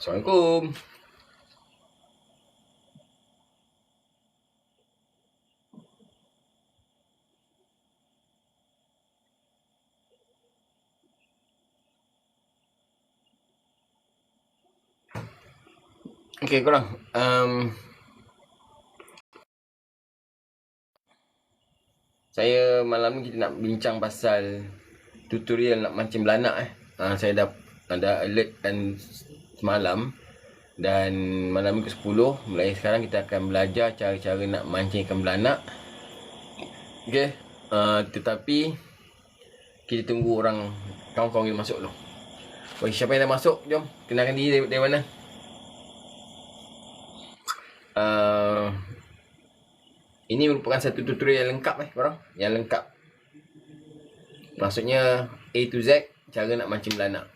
Assalamualaikum. Okay korang, saya malam ni kita nak bincang pasal tutorial nak mancing belanak. Saya dah ada alert dan semalam, dan malam ni ke-10. Mulai sekarang kita akan belajar cara-cara nak mancing ikan belanak. Okay, tetapi kita tunggu orang kawan-kawan kita masuk dulu. Bagi siapa yang dah masuk, jom kenalkan diri dari mana. Ini merupakan satu tutorial yang lengkap korang. Yang lengkap. Maksudnya A to Z cara nak mancing belanak.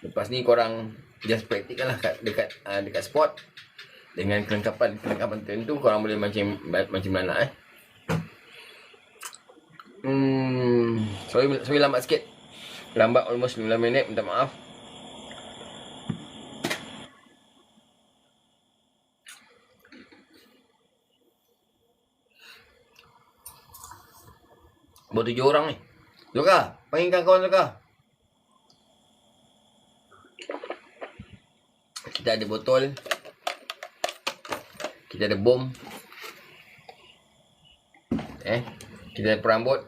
Lepas ni korang just praktikkan lah dekat spot. Dengan kelengkapan tertentu korang boleh mancing belanak. Sorry lambat sikit. Lambat almost 15 minit, minta maaf. Baru 7 orang ni. Zoka, panggilkan kawan Zoka. Kita ada botol. Kita ada bom. Kita ada perambut.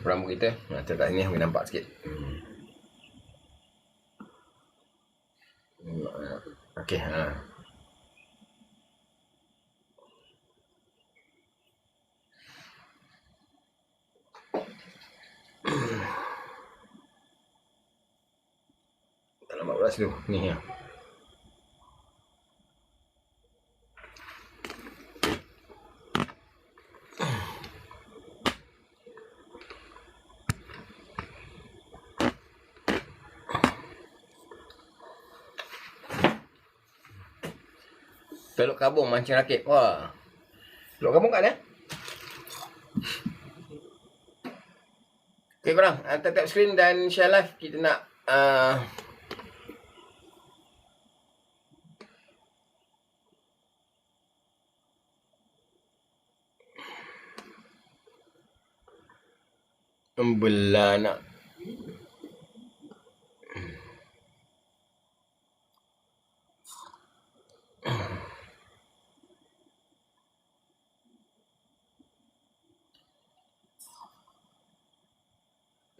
Perambut kita. Letak kat sini, boleh nampak sikit. Okey, tak nampak beras dulu. Ni ya. Peluk kabung mancing rakit. Wah. Peluk kabung kat dia. Okay korang, tap screen dan share live. Kita nak belanak.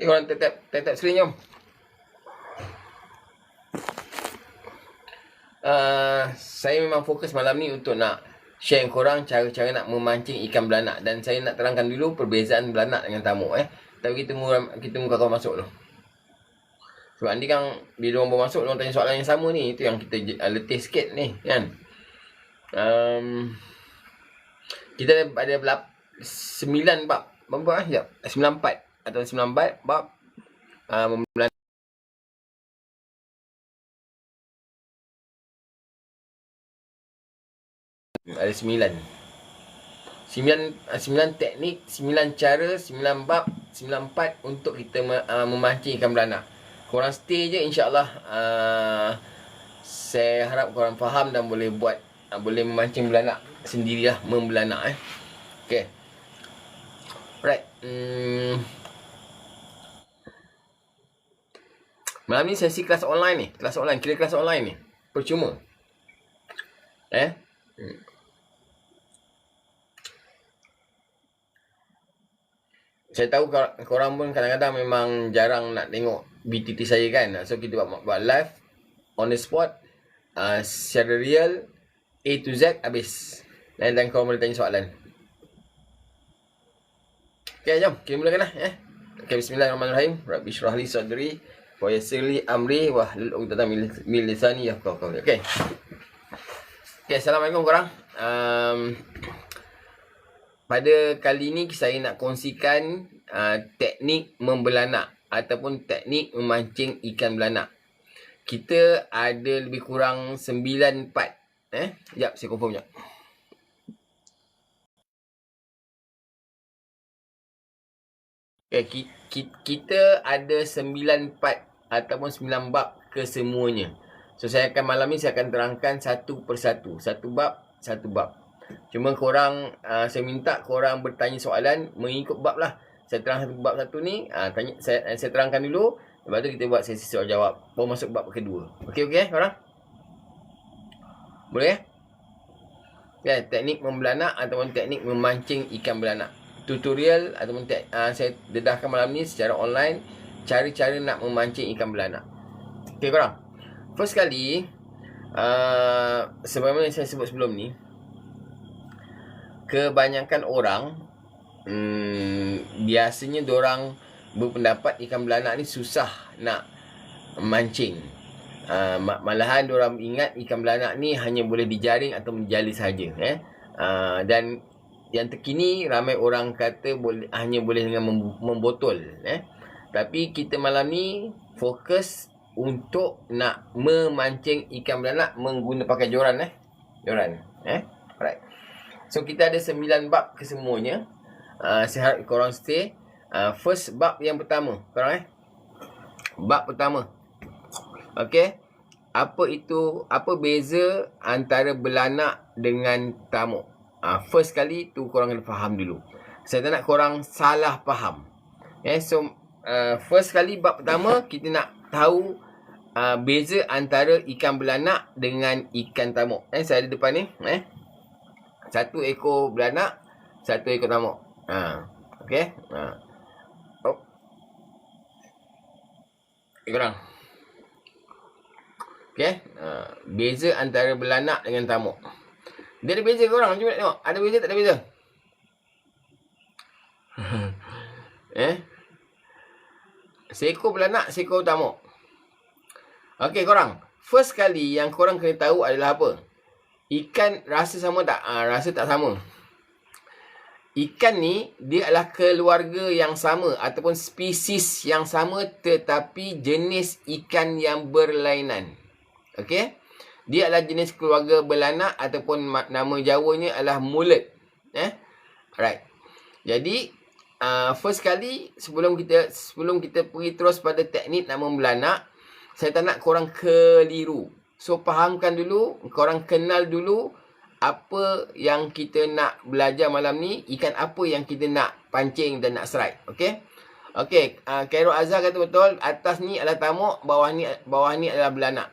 Korang tap screen jom. Saya memang fokus malam ni untuk nak share korang cara-cara nak memancing ikan belanak. Dan saya nak terangkan dulu perbezaan belanak dengan tamu. Tapi kita tunggu kawan masuk dulu. Sebab nanti kan bila orang baru masuk, orang tanya soalan yang sama ni. Itu yang kita letih sikit ni kan. Kita ada 9 bab. Berapa sekejap? 9 part atau 9 bab membelanak. Ada 9 teknik, 9 cara, 9 bab, 9 part untuk kita memancing ikan belanak. Korang stay je, insyaAllah. Saya harap korang faham dan boleh memancing belanak sendirilah, membelanak. Okay. Right. Malam ni sesi kelas online ni. Kira kelas online ni. Percuma. Saya tahu korang pun kadang-kadang memang jarang nak tengok BTT saya kan. So kita buat live on the spot, secara real, A to Z habis. Dan korang boleh tanya soalan. Okay, jom kita mulakan lah. Okay, bismillahirrahmanirrahim. Rabbi syrah li sadri wa yassir li amri wahlul 'uqdatam min lisani yafqahu qawli. Okay. Okay, assalamualaikum korang. Pada kali ni saya nak kongsikan teknik membelanak ataupun teknik memancing ikan belanak. Kita ada lebih kurang 9 part. Sekejap, saya confirm sekejap. Kita ada 9 part ataupun 9 bab kesemuanya. So malam ni saya akan terangkan satu persatu, satu bab. Cuma saya minta korang bertanya soalan mengikut bab lah. Saya terang satu bab satu ni, saya terangkan dulu. Lepas tu kita buat sesi soal jawab. Baru masuk bab kedua. Okey korang? Boleh? Teknik membelanak ataupun teknik memancing ikan belanak. Tutorial ataupun saya dedahkan malam ni secara online. Cara-cara nak memancing ikan belanak. Okey korang? First kali, sebagaimana saya sebut sebelum ni, kebanyakan orang biasanya diorang berpendapat ikan belanak ni susah nak mancing. Malahan diorang ingat ikan belanak ni hanya boleh dijaring atau menjali saja. Dan yang terkini ramai orang kata hanya boleh dengan membotol. Tapi kita malam ni fokus untuk nak memancing ikan belanak menggunakan pakai joran. Alright. So kita ada 9 bab kesemuanya. Saya harap korang stay. First bab yang pertama korang bab pertama. Okey. Apa beza antara belanak dengan tamuk? First kali tu korang kena faham dulu. Saya tak nak korang salah faham. So first kali bab pertama kita nak tahu beza antara ikan belanak dengan ikan tamuk. Saya ada depan ni. Satu ekor belanak, satu ekor tamuk. Okey. Korang. Okey. Beza antara belanak dengan tamuk. Dia ada beza korang. Cuba tengok. Ada beza tak ada beza? Seekor belanak, seekor tamuk. Okey korang. First kali yang korang kena tahu adalah apa? Ikan rasa sama tak? Rasa tak sama. Ikan ni dia adalah keluarga yang sama ataupun spesies yang sama tetapi jenis ikan yang berlainan. Okey? Dia adalah jenis keluarga belanak ataupun nama Jawanya adalah mulet. Alright. Jadi first kali sebelum kita pergi terus pada teknik nama belanak, saya tak nak korang keliru. So fahamkan dulu, korang kenal dulu apa yang kita nak belajar malam ni, ikan apa yang kita nak pancing dan nak strike. Okey. Okey, Khairul Azhar kata betul, atas ni adalah tamuk, bawah ni adalah belanak.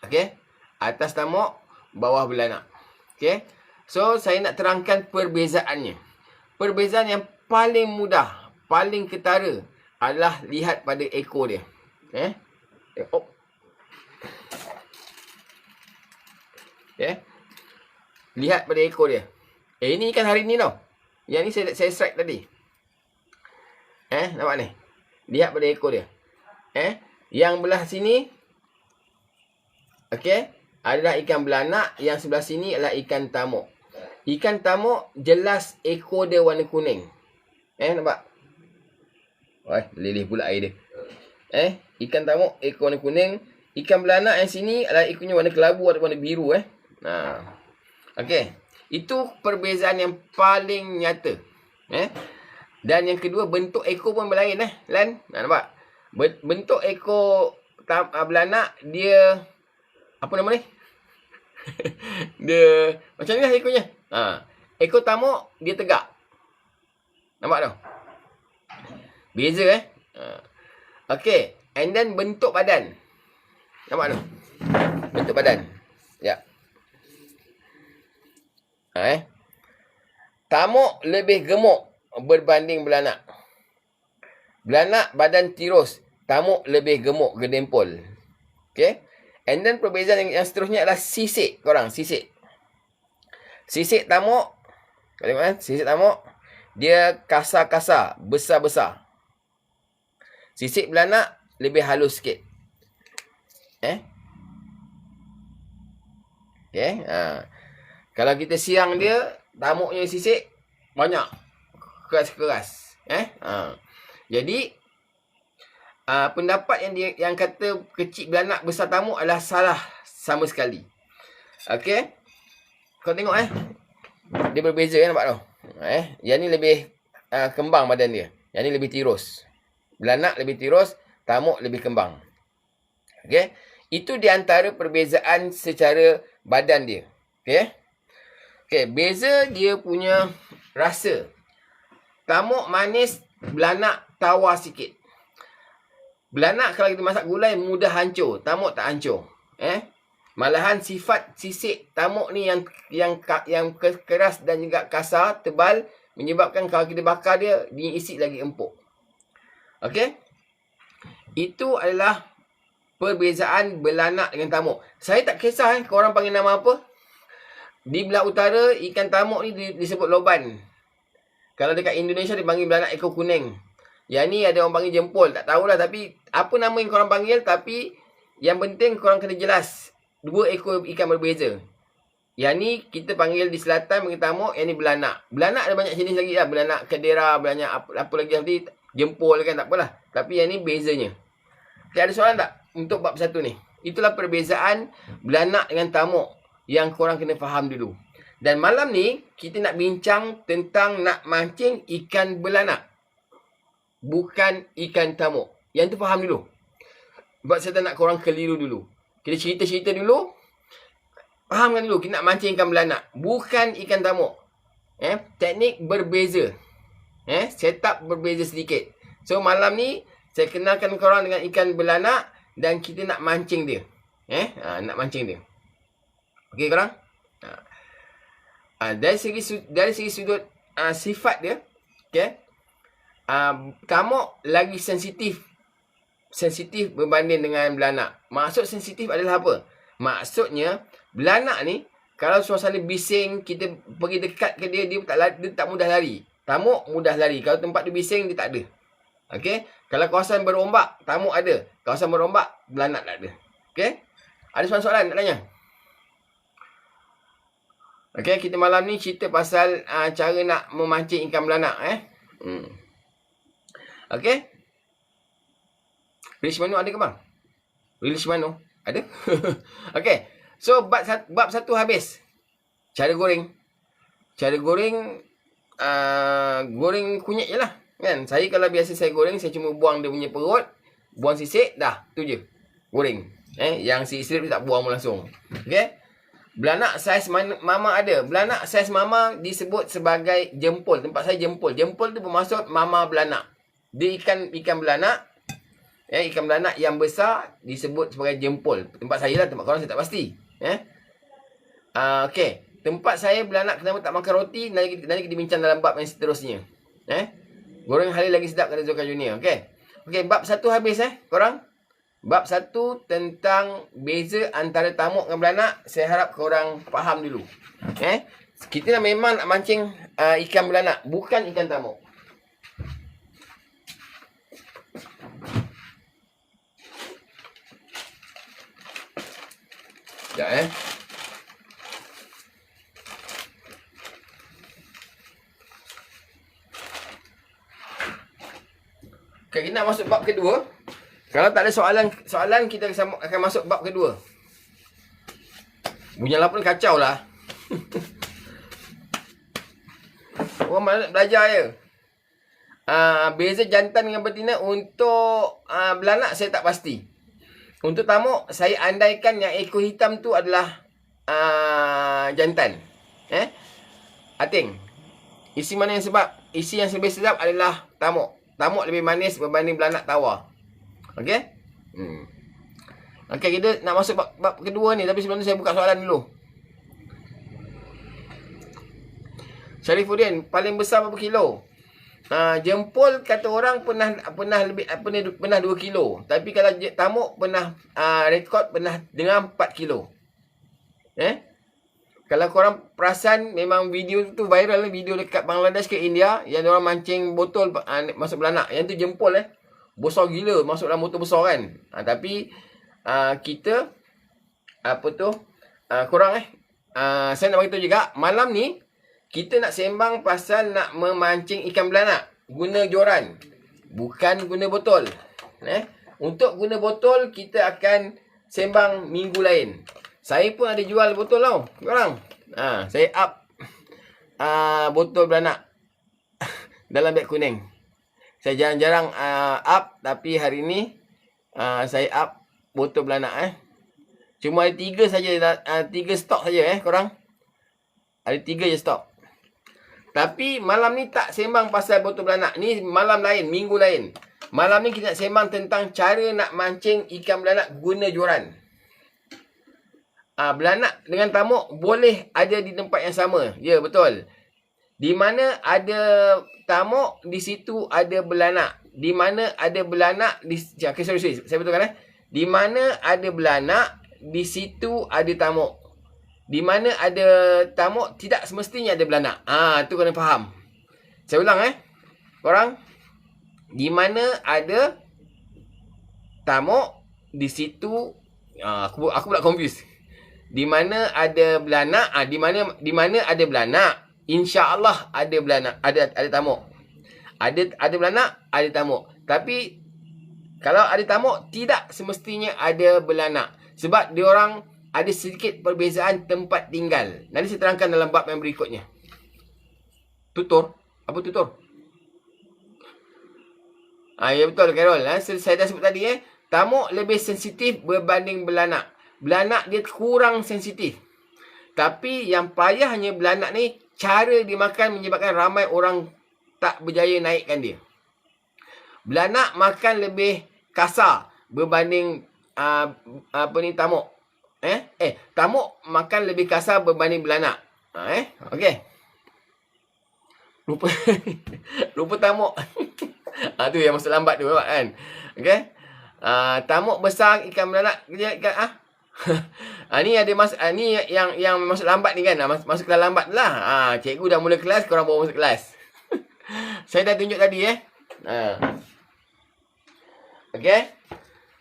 Okey. Atas tamuk, bawah belanak. Okey. So saya nak terangkan perbezaannya. Perbezaan yang paling mudah, paling ketara adalah lihat pada ekor dia. Lihat pada ekor dia. Ini ikan hari ni tau. Yang ni saya strike tadi. Nampak ni? Lihat pada ekor dia. Yang belah sini, okey, adalah ikan belanak. Yang sebelah sini adalah ikan tamuk. Ikan tamuk jelas ekor dia warna kuning. Nampak? Lelih pula air dia. Ikan tamuk ekor warna kuning. Ikan belanak yang sini adalah ekornya warna kelabu atau warna biru. Okey. Itu perbezaan yang paling nyata. Dan yang kedua, bentuk ekor pun berlain. Lan, nampak? Bentuk ekor belanak dia apa nama ni? Dia macam ni lah ekornya. Ekor tamuk dia tegak. Nampak tau? Beza Okey, and then bentuk badan. Nampak tu? Bentuk badan. Ya. Tamuk lebih gemuk berbanding belanak. Belanak badan tirus, tamuk lebih gemuk gedempol. Okey. And then perbezaan yang seterusnya adalah sisik korang, sisik. Sisik tamuk, tengok sisik tamuk dia kasar-kasar, besar-besar. Sisik belanak lebih halus sikit. Okey. Kalau kita siang dia, tamuknya sisik banyak. Keras-keras. Jadi pendapat yang kata kecil belanak besar tamuk adalah salah sama sekali. Okey. Kau tengok dia berbeza nampak tau. Yang ni lebih kembang badan dia. Yang ni lebih tirus. Belanak lebih tirus, tamuk lebih kembang. Okey. Itu di antara perbezaan secara badan dia. Okey. Okey, beza dia punya rasa. Tamuk manis, belanak tawar sikit. Belanak kalau kita masak gulai mudah hancur, tamuk tak hancur. Malahan sifat sisik tamuk ni yang keras dan juga kasar, tebal, menyebabkan kalau kita bakar dia isi lagi empuk. Okey. Itu adalah perbezaan belanak dengan tamuk. Saya tak kisah korang panggil nama apa. Di belah utara, ikan tamuk ni disebut loban. Kalau dekat Indonesia, dia panggil belanak ekor kuning. Yang ni ada orang panggil jempol. Tak tahulah, tapi apa nama yang korang panggil. Tapi yang penting korang kena jelas. Dua ekor ikan berbeza. Yang ni kita panggil di selatan panggil tamuk. Yang ni belanak. Belanak ada banyak jenis lagi lah. Belanak kedera, belanak apa lagi nanti. Jempol kan, tak apalah. Tapi yang ni bezanya. Okay, ada soalan tak untuk bab satu ni? Itulah perbezaan belanak dengan tamuk yang korang kena faham dulu. Dan malam ni, kita nak bincang tentang nak mancing ikan belanak. Bukan ikan tamuk. Yang tu faham dulu. Sebab saya tak nak korang keliru dulu. Kita cerita-cerita dulu. Fahamkan dulu, kita nak mancing ikan belanak. Bukan ikan tamuk. Teknik berbeza. Setup berbeza sedikit. So, malam ni, saya kenalkan korang dengan ikan belanak. Dan kita nak mancing dia. Nak mancing dia. Okey korang? Dari segi sudut sifat dia, okey. Tamuk lagi sensitif berbanding dengan belanak. Maksud sensitif adalah apa? Maksudnya belanak ni kalau suasana bising, kita pergi dekat ke dia, dia tak mudah lari. Tamuk mudah lari. Kalau tempat dia bising, dia tak ada. Okey. Kalau kawasan berombak, tamuk ada. Kawasan berombak, belanak tak ada. Okey. Ada soalan nak tanya? Okey, kita malam ni cerita pasal cara nak memancing ikan belanak. Okey. Release manu ada ke bang? Release manu ada? Okey. So, bab satu habis. Cara goreng. Cara goreng, goreng kunyit je lah. Kan? Saya kalau biasa saya goreng, saya cuma buang dia punya perut. Buang sisik, dah. Tu je. Goreng. Yang sisik dia tak buang langsung. Okey. Belanak saiz mama ada. Belanak saiz mama disebut sebagai jempol. Tempat saya jempol. Jempol tu bermaksud mama belanak. Dia ikan belanak. Ikan belanak yang besar disebut sebagai jempol. Tempat saya lah. Tempat korang saya tak pasti. Okey. Tempat saya belanak kenapa tak makan roti. Nanti kita bincang dalam bab yang seterusnya. Goreng halil lagi sedap kata Zulkarnain Junior. Okey. Okey, bab satu habis korang. Bab satu tentang beza antara tamuk dengan belanak. Saya harap korang faham dulu. Kita memang nak mancing ikan belanak. Bukan ikan tamuk. Sekejap Okay, kita nak masuk bab kedua. Kalau tak ada soalan kita akan masuk bab kedua. Bunyi pun kacau lah. Orang mana nak belajar je. Beza jantan dengan betina untuk belanak saya tak pasti. Untuk tamuk saya andaikan yang ekor hitam tu adalah jantan. Ating. Isi yang lebih sedap adalah tamuk. Tamuk lebih manis berbanding belanak tawar. Okey? Okey, kita nak masuk bab kedua ni. Tapi sebelum tu saya buka soalan dulu. Syarifuddin, paling besar berapa kilo? Jempol kata orang pernah 2 kilo. Tapi kalau tamuk pernah rekod pernah dengan 4 kilo. Kalau korang perasan, memang video tu viral. Video dekat Bangladesh ke India. Yang orang mancing botol masuk belanak. Yang tu jempol besar gila. Masuk dalam botol besar kan. Tapi kita korang saya nak beritahu juga. Malam ni kita nak sembang pasal nak memancing ikan belanak. Guna joran. Bukan guna botol. Untuk guna botol, kita akan sembang minggu lain. Saya pun ada jual botol tau. Korang. Saya up botol belanak dalam beg kuning. Saya jarang-jarang up. Tapi hari ni saya up botol belanak. Cuma ada 3 saja, 3 stok saja korang. Ada 3 je stok. Tapi malam ni tak sembang pasal botol belanak. Ni malam lain, minggu lain. Malam ni kita nak sembang tentang cara nak mancing ikan belanak guna joran. Belanak dengan tamuk boleh ada di tempat yang sama. Ya, betul. Di mana ada tamuk, di situ ada belanak. Di mana ada belanak, okay, sorry. Saya betulkan. Di mana ada belanak, di situ ada tamuk. Di mana ada tamuk, tidak semestinya ada belanak. Tu kena faham. Saya ulang korang. Di mana ada tamuk, di situ aku pula confuse. Di mana ada belanak, di mana ada belanak, insya-Allah ada belanak, ada tamuk. Ada belanak, ada tamuk. Tapi kalau ada tamuk, tidak semestinya ada belanak. Sebab diorang ada sedikit perbezaan tempat tinggal. Nanti saya terangkan dalam bab yang berikutnya. Tutur? Apa tutur? Ya betul Carol. Saya dah sebut tadi tamuk lebih sensitif berbanding belanak. Belanak dia kurang sensitif. Tapi yang payahnya belanak ni, cara dimakan menyebabkan ramai orang tak berjaya naikkan dia. Belanak makan lebih kasar berbanding tamuk. Tamuk makan lebih kasar berbanding belanak. Okey. Lupa tamuk. Tu yang masuk lambat tu kan. Okey. Tamuk besar ikan belanak ni ada ni yang masuk lambat ni kan. Masuk kelas lambat lah. Cikgu dah mula kelas, korang bawa masuk kelas. Saya dah tunjuk tadi Okey.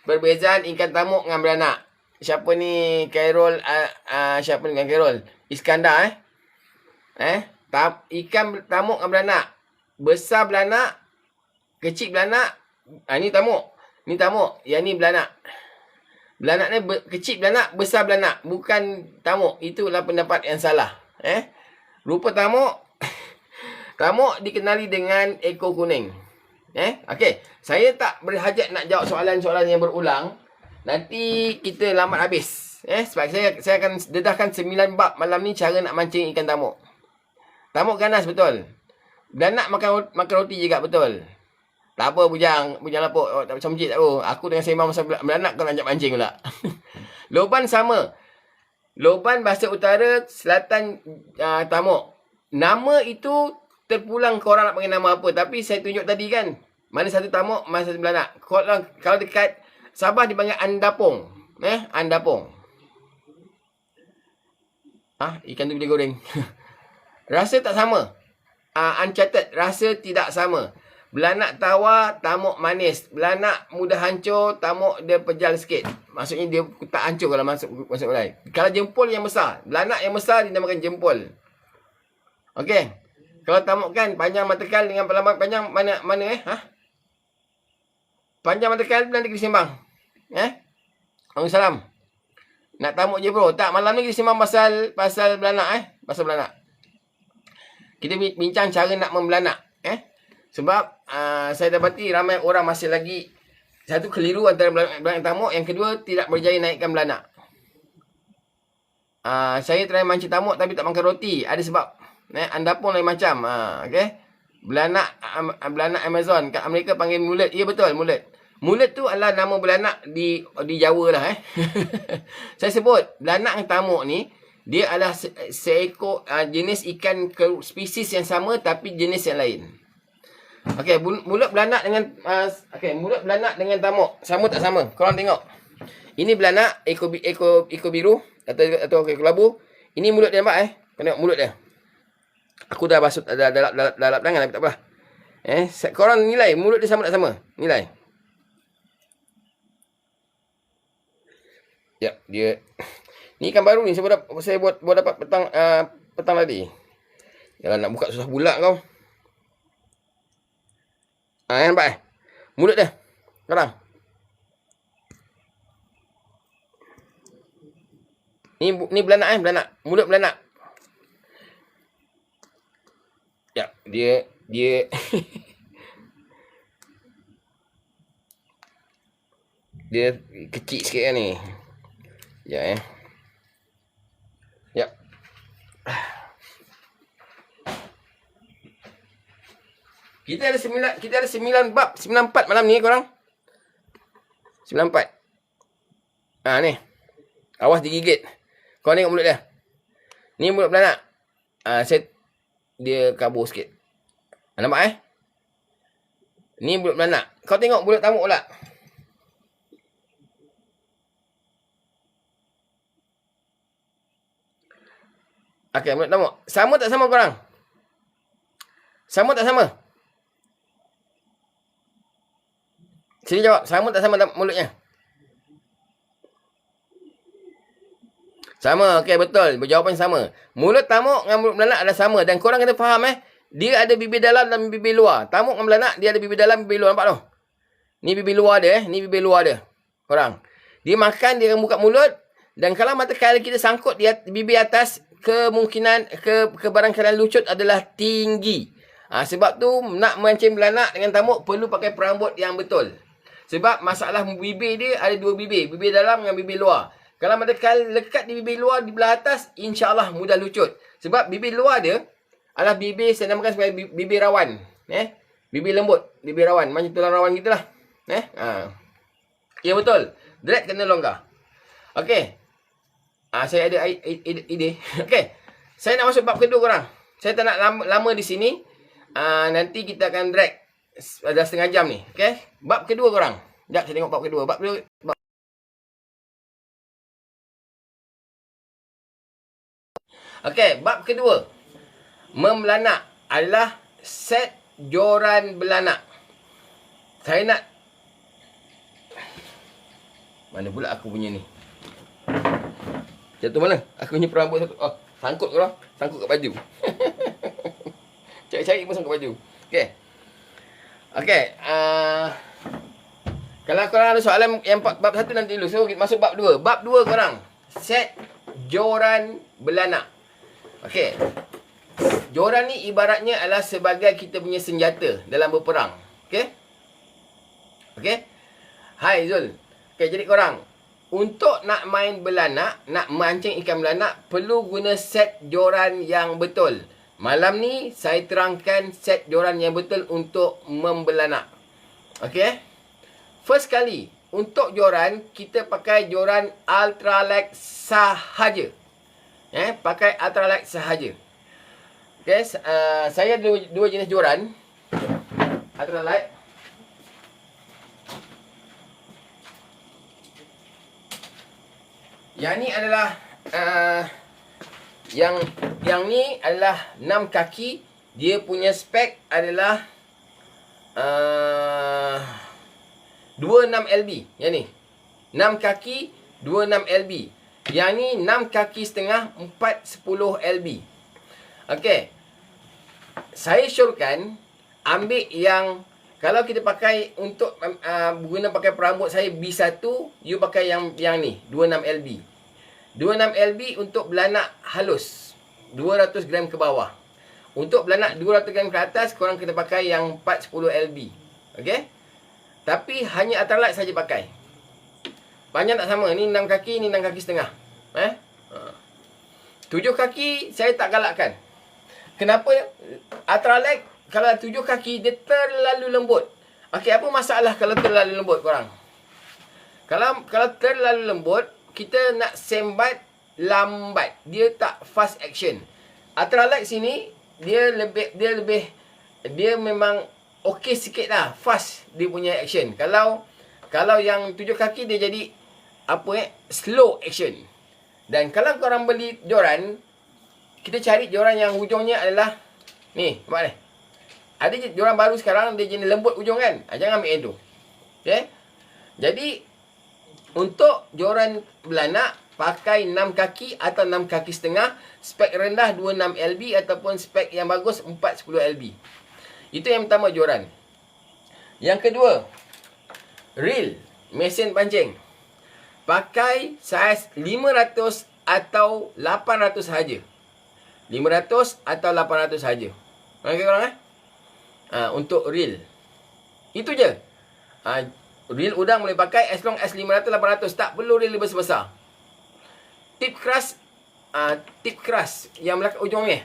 Perbezaan ikan tamuk dengan belanak. Siapa ni Carol? Siapa ni dengan Carol? Iskandar ikan tamuk dengan belanak. Besar belanak, kecil belanak. Ni tamuk. Ni tamuk. Yang ni belanak. Belanak ni kecil belanak, besar belanak. Bukan tamuk. Itulah pendapat yang salah. Rupa tamuk. Tamuk dikenali dengan ekor kuning. Okey. Saya tak berhajat nak jawab soalan-soalan yang berulang. Nanti kita lambat habis. Sebab saya akan dedahkan 9 bab malam ni cara nak mancing ikan tamuk. Tamuk ganas betul. Belanak makan roti juga betul. Tak apa bujang lapuk. Tak macam cik tak apa. Aku dengan sembang pasal belanak kau nak ajak mancing pula. Loban sama. Loban bahasa utara selatan tamuk. Nama itu terpulang korang nak panggil nama apa. Tapi saya tunjuk tadi kan. Mana satu tamuk, mana satu belanak. Kalau dekat Sabah dipanggil andapung. Andapung. Ikan tu boleh goreng. Rasa tak sama. Uncharted. Rasa tidak sama. Belanak tawar, tamuk manis. Belanak mudah hancur, tamuk dia pejal sikit. Maksudnya dia tak hancur kalau masuk ulai. Kalau jempol yang besar. Belanak yang besar dinamakan jempol. Okey. Kalau tamuk kan panjang matekal dengan pelamat panjang mana panjang matekal nanti kita sembang. Waalaikumsalam. Nak tamuk je bro. Tak, malam ni kita sembang pasal belanak pasal belanak. Kita bincang cara nak membelanak. Sebab saya dapati ramai orang masih lagi satu keliru antara belanak tamuk, yang kedua tidak berjaya naikkan belanak. Saya try mancing tamuk tapi tak makan roti. Ada sebab. Anda pun lain macam. Okey. Belanak Amazon kat Amerika panggil mulet. Ya betul, mulet. Mulet tu adalah nama belanak di Jawa lah. Saya sebut belanak dengan tamuk ni dia adalah seekor jenis ikan spesies yang sama tapi jenis yang lain. Okey, mulut belanak dengan mulut belanak dengan tamuk sama tak sama? Korang tengok. Ini belanak ekor biru atau ekor kelabu. Ini mulut dia nampak Tengok mulut dia. Aku dah basuh dalam tangan tapi tak apa. Korang nilai mulut dia sama tak sama? Nilai. Ya, dia ni ikan baru ni saya buat dapat petang tadi. Jangan nak buka susah pula kau. Nampak mulut dia. Korang. Ni belanak belanak. Mulut belanak. Ya, dia dia kecil sikit kan ni. Ya Ya. Kita ada 9 bab, 94 malam ni korang. 94. Ni. Awas digigit. Kau tengok mulut dia. Ni mulut belanak. Dia kabur sikit. Nampak Ni mulut belanak. Kau tengok mulut tamuk pula. Okey, mulut tamuk. Sama tak sama korang? Sama tak sama? Sini jawab. Sama tak sama mulutnya? Sama. Okey, betul. Jawapan sama. Mulut tamuk dengan mulut belanak adalah sama. Dan korang kena faham dia ada bibir dalam dan bibir luar. Tamuk dengan belanak, dia ada bibir dalam, bibir luar. Nampak tu? Ni bibir luar dia. Ni bibir luar dia. Korang. Dia makan, dia akan buka mulut. Dan kalau mata kaki kita sangkut di bibir atas, kemungkinan kebarangkalian lucut adalah tinggi. Sebab tu nak mancing belanak dengan tamuk perlu pakai perambut yang betul. Sebab masalah bibir dia ada dua bibir. Bibir dalam dengan bibir luar. Kalau mata kaki lekat di bibir luar di belah atas, insya-Allah mudah lucut. Sebab bibir luar dia adalah bibir, saya namakan sebagai bibir rawan. Bibir lembut, bibir rawan. Macam tulang rawan gitulah. Ya betul. Dread kena longgar. Okey. Saya ada ide. Okey. Saya nak masuk bab kedua korang. Saya tak nak lama di sini. Nanti kita akan drag dah setengah jam ni. Okey. Bab kedua korang. Sekejap saya tengok bab kedua. Okey, bab kedua. Membelanak adalah set joran belanak. Saya nak... Mana pula aku punya ni? Jatuh mana? Aku punya perambut satu. Sangkut korang. Sangkut kat baju. Cari-cari pun sangkut baju. Okey. Okey. Kalau korang ada soalan yang bab satu nanti dulu. So, kita masuk bab dua. Bab dua korang. Set joran belanak. Okey. Joran ni ibaratnya adalah sebagai kita punya senjata dalam berperang. Okey? Okey? Hai Zul. Okey, jadi korang, untuk nak main belanak, nak mancing ikan belanak, perlu guna set joran yang betul. Malam ni saya terangkan set joran yang betul untuk membelanak. Okey? First kali, untuk joran, kita pakai joran ultralight sahaja. Pakai ultralight sahaja. Okay, saya ada dua jenis joran ultralight. Yang ni adalah yang ni adalah 6 kaki. Dia punya spek adalah 26 lb. Yang ni 6 kaki 26 lb. Yang ni 6 kaki setengah 410 lb. Okey. Saya syorkan ambil yang, kalau kita pakai untuk guna pakai perambut saya B1, you pakai yang ni 26 lb. 26 lb untuk belanak halus 200 gram ke bawah. Untuk belanak 200 gram ke atas, korang kena pakai yang 410 lb. Okey. Tapi hanya ultralight saja pakai. Panjang tak sama. Ni 6 kaki, ni 6 kaki setengah. 7 kaki saya tak galakkan. Kenapa? Ultralight kalau 7 kaki dia terlalu lembut. Okey, apa masalah kalau terlalu lembut korang? Kalau terlalu lembut, kita nak sembat lambat. Dia tak fast action. Ultralight sini dia memang okey sikit lah, fast dia punya action. Kalau yang 7 kaki dia jadi slow action. Dan kalau korang beli joran, kita cari joran yang hujungnya adalah ni, nampak ni. Ada joran baru sekarang dia jenis lembut hujung kan? Jangan ambil yang tu. Okey. Jadi untuk joran belanak pakai 6 kaki atau 6 kaki setengah, spek rendah 26 lb ataupun spek yang bagus 410 lb. Itu yang pertama, joran. Yang kedua, reel, mesin pancing. Pakai saiz 500 atau 800 saja. 500 atau 800 saja. Okey korang untuk reel. Itu je. Reel udang boleh pakai as long as 500 800, tak perlu reel besar-besar. tip keras yang belakang ujung ni.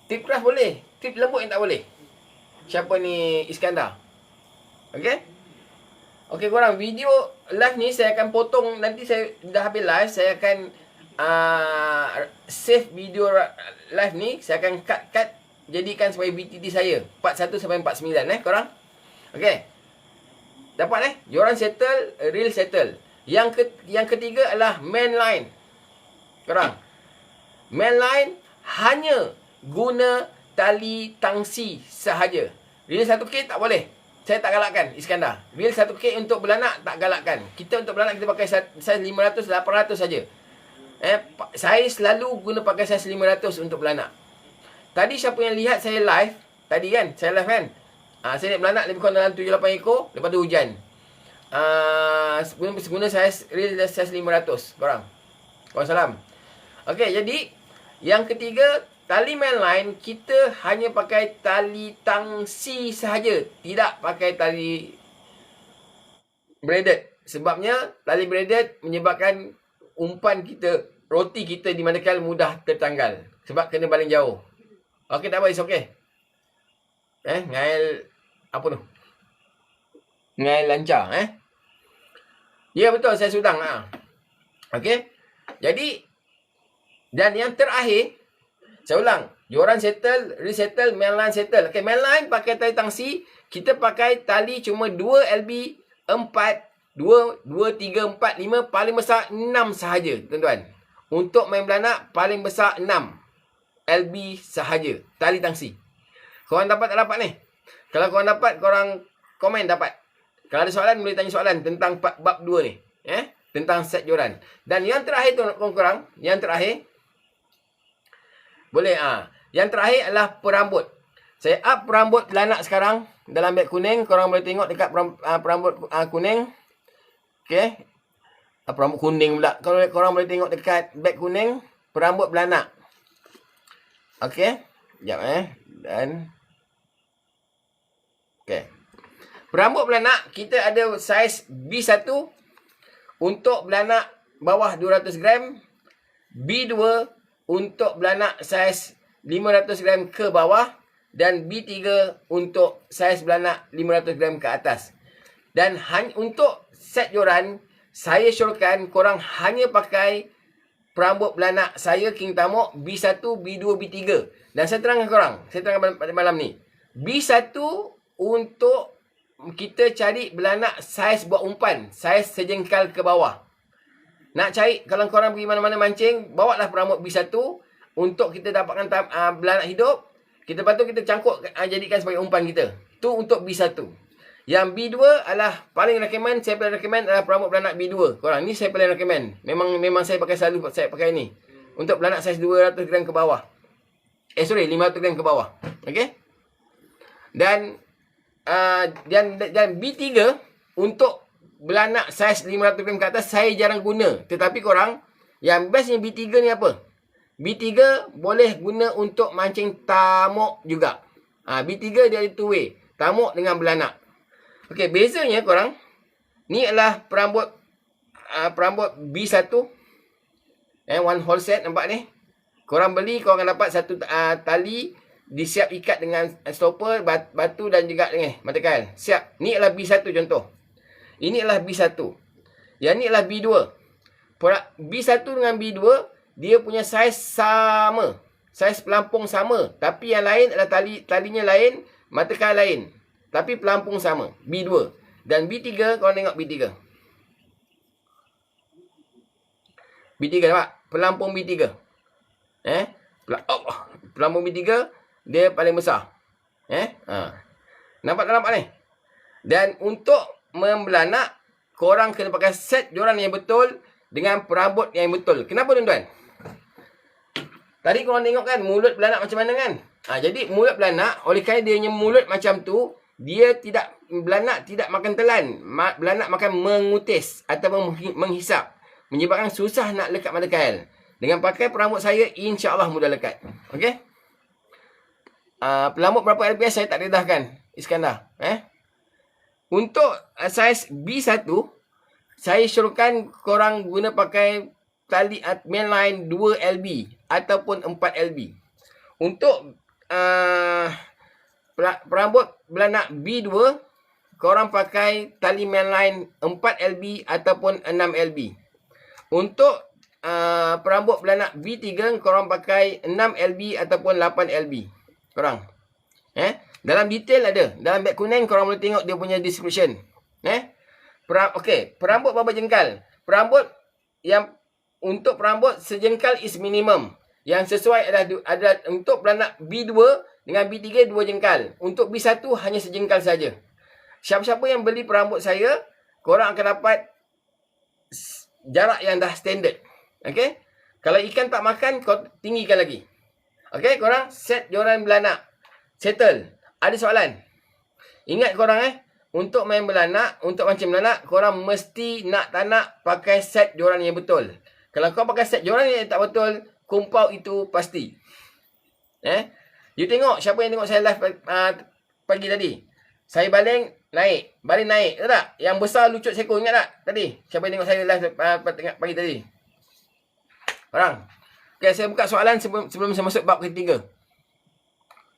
Tip keras boleh, tip lembut yang tak boleh. Siapa ni? Iskandar. Okey? Okey korang, video live ni saya akan potong. Nanti saya dah habis live, saya akan save video live ni. Saya akan cut jadikan sebagai BTT saya 41 sampai 49 korang. Okey. Dapat joran settle, reel settle. Yang ketiga adalah main line. Korang, main line hanya guna tali tangsi sahaja. Reel 1K tak boleh. Saya tak galakkan Iskandar. Reel 1K untuk belanak tak galakkan. Kita untuk belanak kita pakai saiz 500, 800 saja. Saya selalu guna pakai saiz 500 untuk belanak. Tadi siapa yang lihat saya live, tadi kan, saya live kan. Saya naik belanak lebih kurang dalam 7-8 ekor, lepas tu hujan. Guna saiz reel saiz 500 korang. Waalaikumsalam. Okey, jadi yang ketiga, tali mainline kita hanya pakai tali tangsi sahaja, tidak pakai tali braided. Sebabnya tali braided menyebabkan umpan kita, roti kita di manakala mudah tertanggal sebab kena baling jauh. Okey, tak apa, is okey. Ngail apa tu? Ngail lancar, Ya betul, saya sudang. Okey. Jadi dan yang terakhir, saya ulang, joran settle, resettle, mainline settle. Okey, mainline pakai tali tangsi, kita pakai tali cuma 2 LB 4, 2, 3, 4, 5, paling besar 6 sahaja, tuan-tuan. Untuk main belanak paling besar 6 LB sahaja, tali tangsi. Korang dapat tak dapat ni? Kalau korang dapat, korang komen dapat. Kalau ada soalan, boleh tanya soalan tentang bab 2 ni. Tentang set joran. Dan yang terakhir tu korang, yang terakhir boleh yang terakhir adalah perambut. Saya up perambut belanak sekarang dalam beg kuning. Korang boleh tengok dekat perambut kuning. Okey. Perambut kuning pula. Kalau korang boleh tengok dekat beg kuning, perambut belanak. Okey. Sekejap dan okey. Perambut belanak kita ada saiz B1 untuk belanak bawah 200 gram, B2 untuk belanak saiz 500 gram ke bawah, dan B3 untuk saiz belanak 500 gram ke atas. Dan untuk set joran, saya syorkan korang hanya pakai perambut belanak saya King Tamok B1, B2, B3. Dan saya terangkan korang, saya terangkan pada malam ni. B1 untuk kita cari belanak saiz buat umpan, saiz sejengkal ke bawah. Nak cari, kalau korang pergi mana-mana mancing, bawalah perambut B1 untuk kita dapatkan belanak hidup. Lepas tu kita cangkuk, jadikan sebagai umpan kita. Tu untuk B1. Yang B2 adalah paling recommend, saya paling recommend adalah perambut belanak B2. Korang, ni saya paling recommend. Memang saya pakai selalu, saya pakai ni. Untuk belanak saiz 200 gram ke bawah. 500 gram ke bawah. Okey? Dan B3 untuk belanak saiz 500 gram ke atas saya jarang guna. Tetapi korang, yang bestnya B3 ni apa? B3 boleh guna untuk mancing tamok juga. B3 dia ada two way, tamok dengan belanak. Okey, bezanya korang, ni adalah perambut B1. One whole set, nampak ni? Korang beli, korang akan dapat satu tali disiap ikat dengan stopper, batu dan juga dengan mata kail. Siap. Ni adalah B1 contoh. Ini adalah B1. Yang ni adalah B2. B1 dengan B2, dia punya saiz sama. Saiz pelampung sama. Tapi yang lain adalah talinya lain, mata kail lain. Tapi pelampung sama. B2. Dan B3, korang tengok B3. B3 nampak? Pelampung B3. Pelampung B3, dia paling besar. Nampak tak nampak ni? Dan untuk membelanak, korang kena pakai set joran yang betul dengan perambut yang betul. Kenapa tuan-tuan? Tadi korang tengok kan mulut belanak macam mana kan? Jadi mulut belanak, oleh kerana dia punya mulut macam tu, belanak tidak makan telan. Belanak makan mengutis atau menghisap. Menyebabkan susah nak lekat mata kail. Dengan pakai perambut saya, insya-Allah mudah lekat. Okey? Perambut berapa LPS saya tak dedahkan, Iskandar. Untuk saiz B1, saya syorkan korang guna pakai tali mainline 2 LB ataupun 4 LB. Untuk perabot belanak B2, korang pakai tali mainline 4 LB ataupun 6 LB. Untuk perabot belanak B3, korang pakai 6 LB ataupun 8 LB. Korang. Dalam detail ada. Dalam beg kuning korang boleh tengok dia punya description. Okey, perabot berapa jengkal? Perabot yang untuk perabot sejengkal is minimum. Yang sesuai adalah untuk belanak B2 dengan B3 2 jengkal. Untuk B1 hanya sejengkal saja. Siapa-siapa yang beli perabot saya, korang akan dapat jarak yang dah standard. Okey? Kalau ikan tak makan, kau tinggikan lagi. Okey, korang set joran belanak. Settle. Ada soalan? Ingat korang untuk main belanak, untuk mancing belanak, korang mesti tak nak pakai set joran yang betul. Kalau kau pakai set joran yang tak betul, kumpau itu pasti. You tengok, siapa yang tengok saya live pagi tadi? Saya baling naik. Baling naik, tahu tak? Yang besar lucut seekor, ingat tak tadi? Siapa yang tengok saya live pagi tadi? Korang. Okay, saya buka soalan sebelum saya masuk bab ketiga.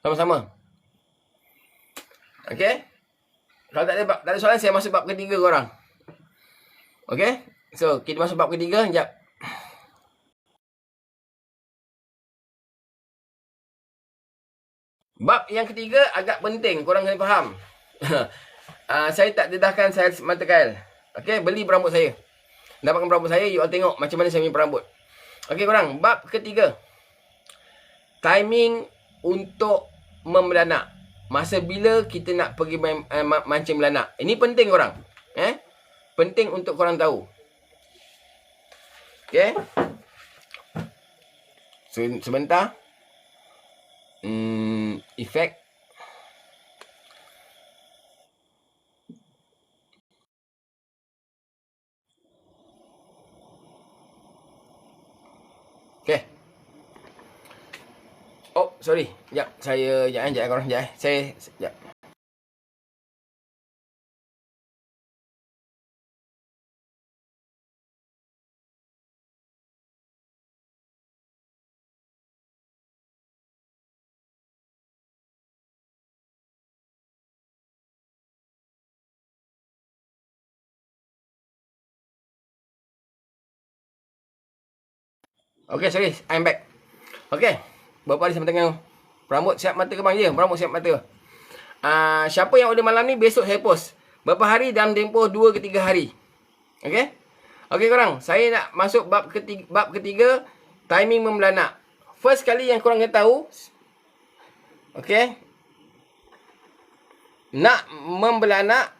Sama-sama. Okay. Kalau tak ada soalan, saya masuk bab ketiga korang. Okay. So, kita masuk bab ketiga. Sekejap. Bab yang ketiga agak penting. Korang kena faham. Saya tak dedahkan saya mata kail. Okay. Beli perambut saya. Dapatkan perambut saya. You all tengok macam mana saya punya perambut. Okay korang. Bab ketiga. Timing untuk memberanak. Masa bila kita nak pergi mancing belanak. Ini penting korang. Penting untuk korang tahu. Okay. Sebentar. Efek. Okay. Oh, sorry. Sekejap. Sekejap korang. Sekejap. Okay, sorry. I'm back. Okay. Berapa hari saya tengok perambut siap mata ke bang? Ya, perambut siap mata. Siapa yang order malam ni, besok saya post. Berapa hari dalam tempoh 2 ke 3 hari. Okay? Okay korang, saya nak masuk bab ketiga, timing membelanak. First kali yang korang kena tahu, okay, nak membelanak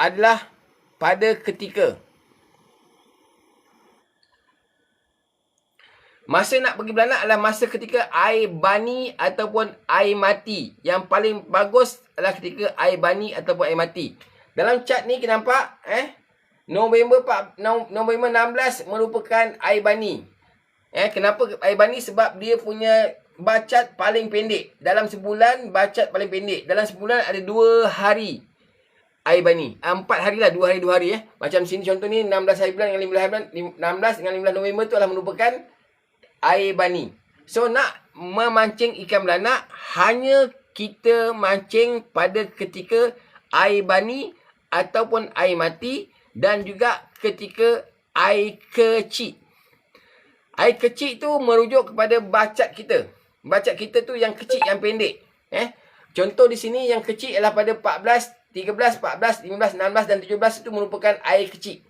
adalah pada ketika masa nak pergi belanak adalah masa ketika air bani ataupun air mati. Yang paling bagus adalah ketika air bani ataupun air mati. Dalam chart ni kita nampak November 16 merupakan air bani. Kenapa air bani? Sebab dia punya bacat paling pendek. Dalam sebulan bacat paling pendek. Dalam sebulan ada 2 hari air bani. 4 hari lah, 2 hari 2 hari. Macam sini contoh ni 16 hari bulan dengan 15 hari bulan, 16 dengan 15 November tu adalah merupakan air bani. So nak memancing ikan belanak, hanya kita mancing pada ketika air bani ataupun air mati, dan juga ketika air kecil. Air kecil tu merujuk kepada bacat kita. Bacat kita tu yang kecil, yang pendek. Contoh di sini yang kecil ialah pada 14, 13, 14, 15, 16 dan 17 itu merupakan air kecil.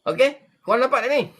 Okey? Korang nampak tak ni?